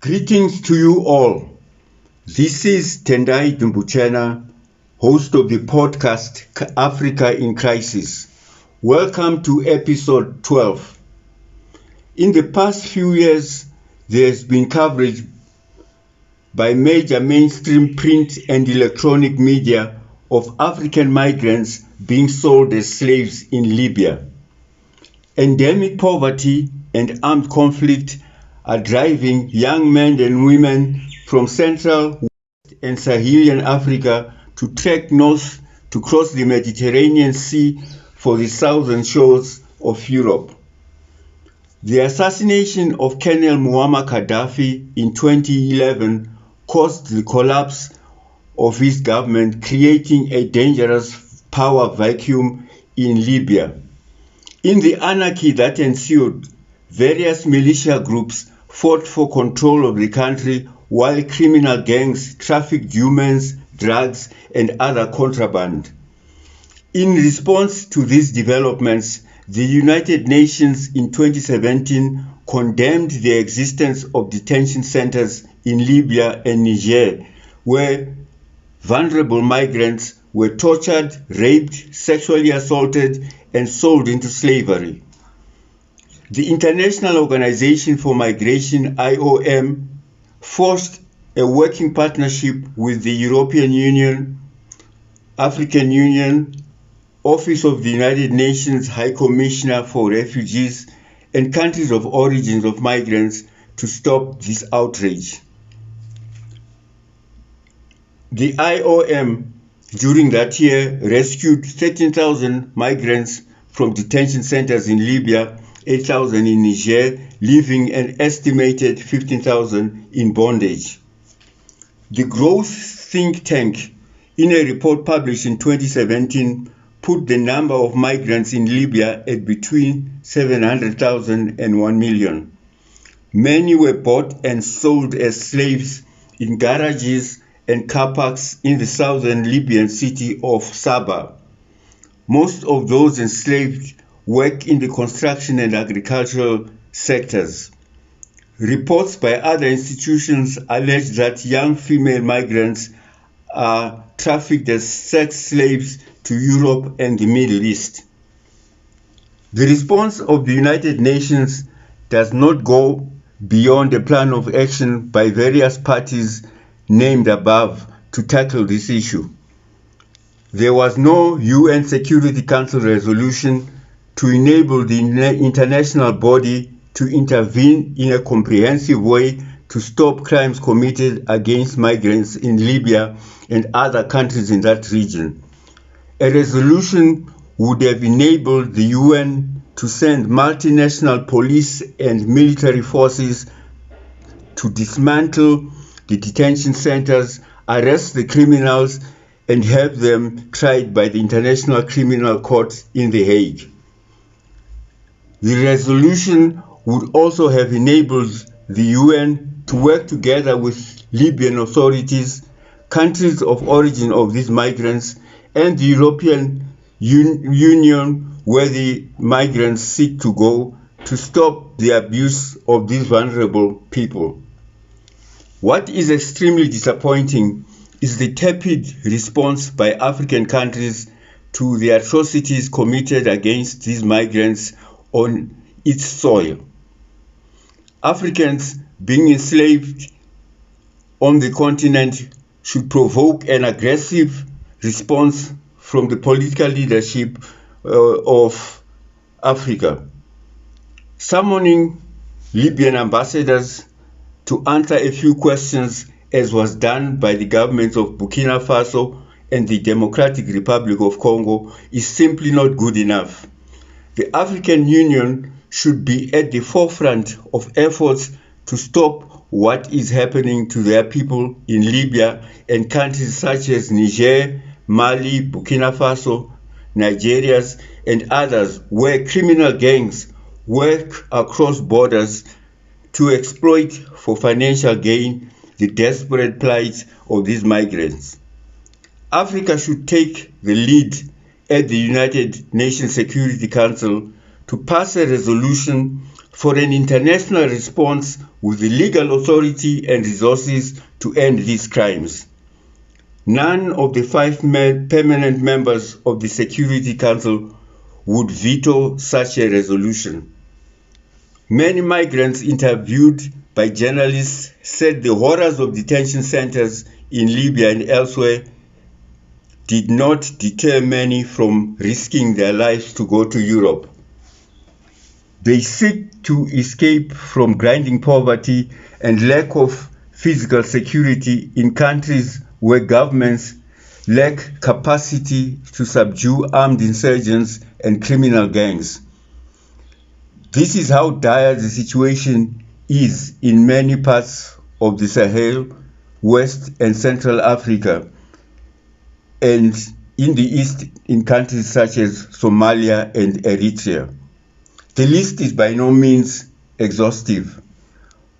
Greetings to you all. This is Tendai Dumbuchena, host of the podcast Africa in Crisis. Welcome to episode 12. In the past few years, there has been coverage by major mainstream print and electronic media of African migrants being sold as slaves in Libya. Endemic poverty and armed conflict are driving young men and women from Central, West and Sahelian Africa to trek north to cross the Mediterranean Sea for the southern shores of Europe. The assassination of Colonel Muammar Gaddafi in 2011 caused the collapse of his government, creating a dangerous power vacuum in Libya. In the anarchy that ensued, various militia groups fought for control of the country while criminal gangs trafficked humans, drugs, and other contraband. In response to these developments, the United Nations in 2017 condemned the existence of detention centers in Libya and Niger, where vulnerable migrants were tortured, raped, sexually assaulted, and sold into slavery. The International Organization for Migration, IOM, forged a working partnership with the European Union, African Union, Office of the United Nations High Commissioner for Refugees, and countries of origin of migrants to stop this outrage. The IOM during that year rescued 13,000 migrants from detention centers in Libya, 8,000 in Niger, leaving an estimated 15,000 in bondage. The Growth think tank, in a report published in 2017, put the number of migrants in Libya at between 700,000 and 1 million. Many were bought and sold as slaves in garages and car parks in the southern Libyan city of Saba. Most of those enslaved work in the construction and agricultural sectors. Reports by other institutions allege that young female migrants are trafficked as sex slaves to Europe and the Middle East. The response of the United Nations does not go beyond a plan of action by various parties named above to tackle this issue. There was no UN Security Council resolution to enable the international body to intervene in a comprehensive way to stop crimes committed against migrants in Libya and other countries in that region. A resolution would have enabled the UN to send multinational police and military forces to dismantle the detention centers, arrest the criminals, and have them tried by the International Criminal Court in The Hague. The resolution would also have enabled the UN to work together with Libyan authorities, countries of origin of these migrants, and the European Union, where the migrants seek to go, to stop the abuse of these vulnerable people. What is extremely disappointing is the tepid response by African countries to the atrocities committed against these migrants on its soil. Africans being enslaved on the continent should provoke an aggressive response from the political leadership of Africa. Summoning Libyan ambassadors to answer a few questions, as was done by the governments of Burkina Faso and the Democratic Republic of Congo, is simply not good enough. The African Union should be at the forefront of efforts to stop what is happening to their people in Libya and countries such as Niger, Mali, Burkina Faso, Nigeria, and others, where criminal gangs work across borders to exploit for financial gain the desperate plight of these migrants. Africa should take the lead at the United Nations Security Council to pass a resolution for an international response with the legal authority and resources to end these crimes. None of the 5 permanent members of the Security Council would veto such a resolution. Many migrants interviewed by journalists said the horrors of detention centers in Libya and elsewhere did not deter many from risking their lives to go to Europe. They seek to escape from grinding poverty and lack of physical security in countries where governments lack capacity to subdue armed insurgents and criminal gangs. This is how dire the situation is in many parts of the Sahel, West and Central Africa, and in the East in countries such as Somalia and Eritrea. The list is by no means exhaustive.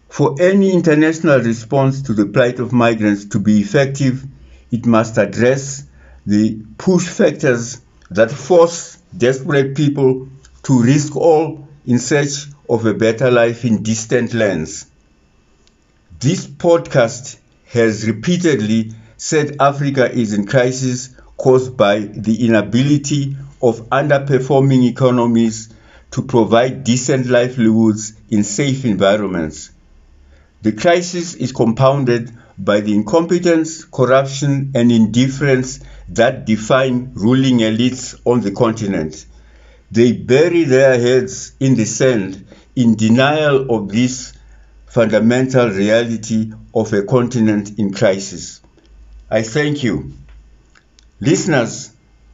For any international response to the plight of migrants to be effective, it must address the push factors that force desperate people to risk all in search of a better life in distant lands. This podcast has repeatedly said Africa is in crisis caused by the inability of underperforming economies to provide decent livelihoods in safe environments. The crisis is compounded by the incompetence, corruption, and indifference that define ruling elites on the continent. They bury their heads in the sand in denial of this fundamental reality of a continent in crisis. I thank you. Listeners,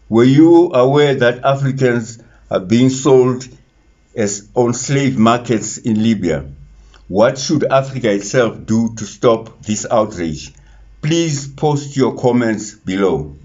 were you aware that Africans are being sold as on slave markets in Libya? What should Africa itself do to stop this outrage? Please post your comments below.